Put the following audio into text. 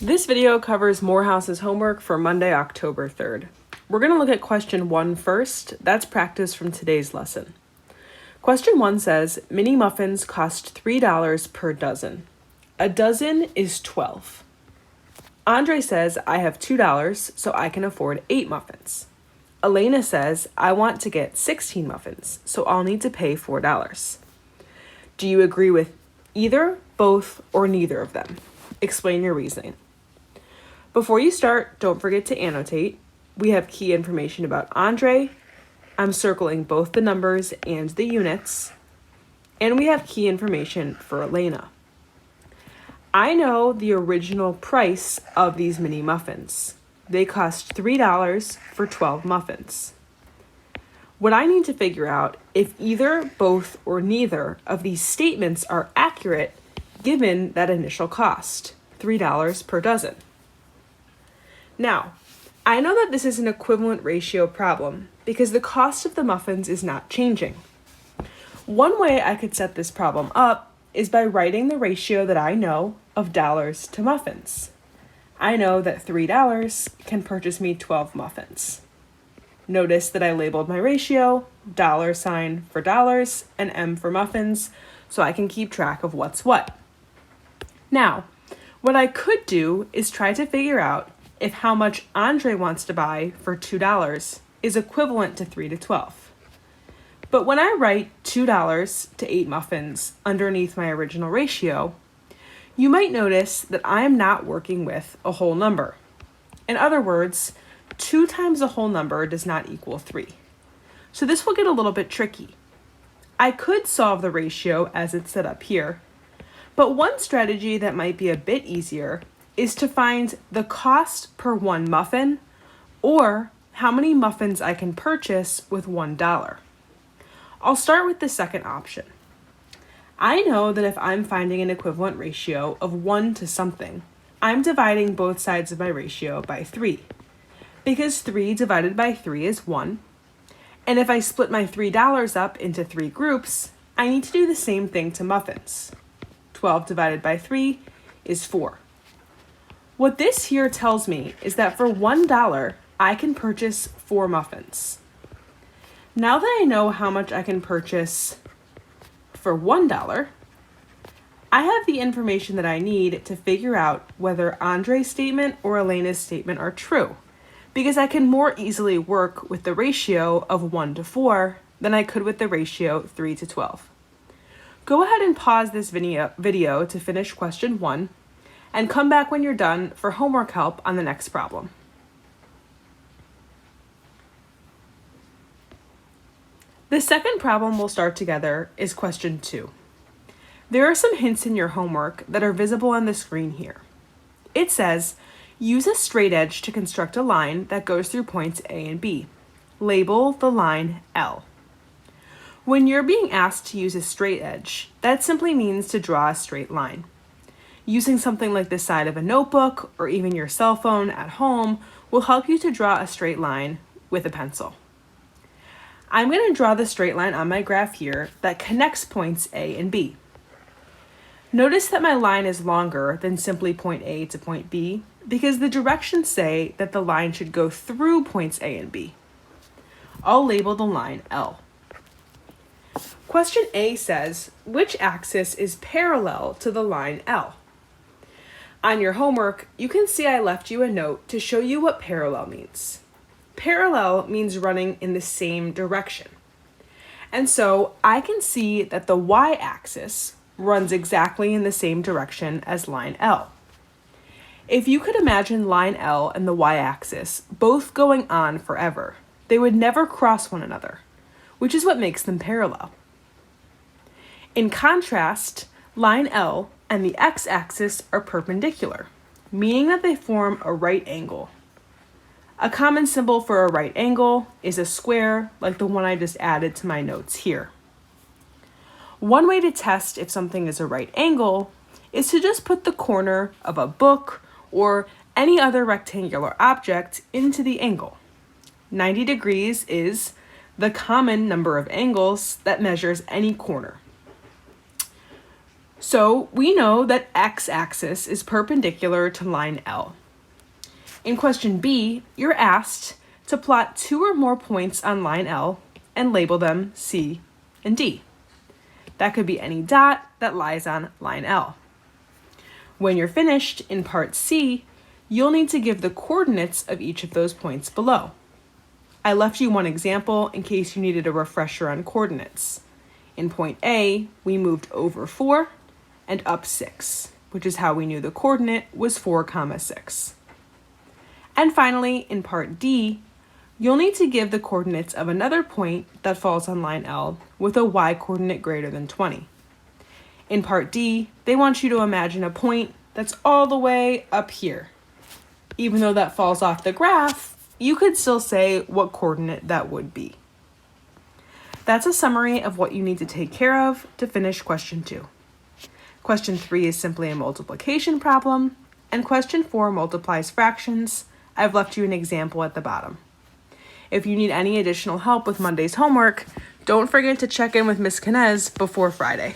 This video covers Morehouse's homework for Monday, October 3rd. We're going to look at question 1 first. That's practice from today's lesson. Question 1 says, mini muffins cost $3 per dozen. A dozen is 12. Andre says, I have $2, so I can afford 8 muffins. Elena says, I want to get 16 muffins, so I'll need to pay $4. Do you agree with either, both, or neither of them? Explain your reasoning. Before you start, don't forget to annotate. We have key information about Andre. I'm circling both the numbers and the units. And we have key information for Elena. I know the original price of these mini muffins. They cost $3 for 12 muffins. What I need to figure out if either, both, or neither of these statements are accurate given that initial cost, $3 per dozen. Now, I know that this is an equivalent ratio problem because the cost of the muffins is not changing. One way I could set this problem up is by writing the ratio that I know of dollars to muffins. I know that $3 can purchase me 12 muffins. Notice that I labeled my ratio, $ for dollars and M for muffins, so I can keep track of what's what. Now, what I could do is try to figure out if how much Andre wants to buy for $2 is equivalent to 3 to 12. But when I write $2 to 8 muffins underneath my original ratio, you might notice that I am not working with a whole number. In other words, 2 times a whole number does not equal 3. So this will get a little bit tricky. I could solve the ratio as it's set up here, but one strategy that might be a bit easier is to find the cost per one muffin or how many muffins I can purchase with $1. I'll start with the second option. I know that if I'm finding an equivalent ratio of 1 to something, I'm dividing both sides of my ratio by 3, because 3 divided by 3 is 1, and if I split my $3 up into 3 groups, I need to do the same thing to muffins. 12 divided by 3 is 4. What this here tells me is that for $1, I can purchase 4 muffins. Now that I know how much I can purchase for $1, I have the information that I need to figure out whether Andre's statement or Elena's statement are true, because I can more easily work with the ratio of 1 to 4 than I could with the ratio 3 to 12. Go ahead and pause this video to finish question 1, and come back when you're done for homework help on the next problem. The second problem we'll start together is question 2. There are some hints in your homework that are visible on the screen here. It says, use a straight edge to construct a line that goes through points A and B. Label the line L. When you're being asked to use a straight edge, that simply means to draw a straight line. Using something like the side of a notebook or even your cell phone at home will help you to draw a straight line with a pencil. I'm going to draw the straight line on my graph here that connects points A and B. Notice that my line is longer than simply point A to point B because the directions say that the line should go through points A and B. I'll label the line L. Question A says, which axis is parallel to the line L? On your homework, you can see I left you a note to show you what parallel means. Parallel means running in the same direction. And so I can see that the y-axis runs exactly in the same direction as line L. If you could imagine line L and the y-axis both going on forever, they would never cross one another, which is what makes them parallel. In contrast, line L and the x-axis are perpendicular, meaning that they form a right angle. A common symbol for a right angle is a square, like the one I just added to my notes here. One way to test if something is a right angle is to just put the corner of a book or any other rectangular object into the angle. 90 degrees is the common number of angles that measures any corner. So we know that x-axis is perpendicular to line L. In question B, you're asked to plot 2 or more points on line L and label them C and D. That could be any dot that lies on line L. When you're finished in part C, you'll need to give the coordinates of each of those points below. I left you one example in case you needed a refresher on coordinates. In point A, we moved over 4 and up 6, which is how we knew the coordinate was 4, 6. And finally, in part D, you'll need to give the coordinates of another point that falls on line L with a y-coordinate greater than 20. In part D, they want you to imagine a point that's all the way up here. Even though that falls off the graph, you could still say what coordinate that would be. That's a summary of what you need to take care of to finish question 2. Question 3 is simply a multiplication problem, and question 4 multiplies fractions. I've left you an example at the bottom. If you need any additional help with Monday's homework, don't forget to check in with Ms. Canez before Friday.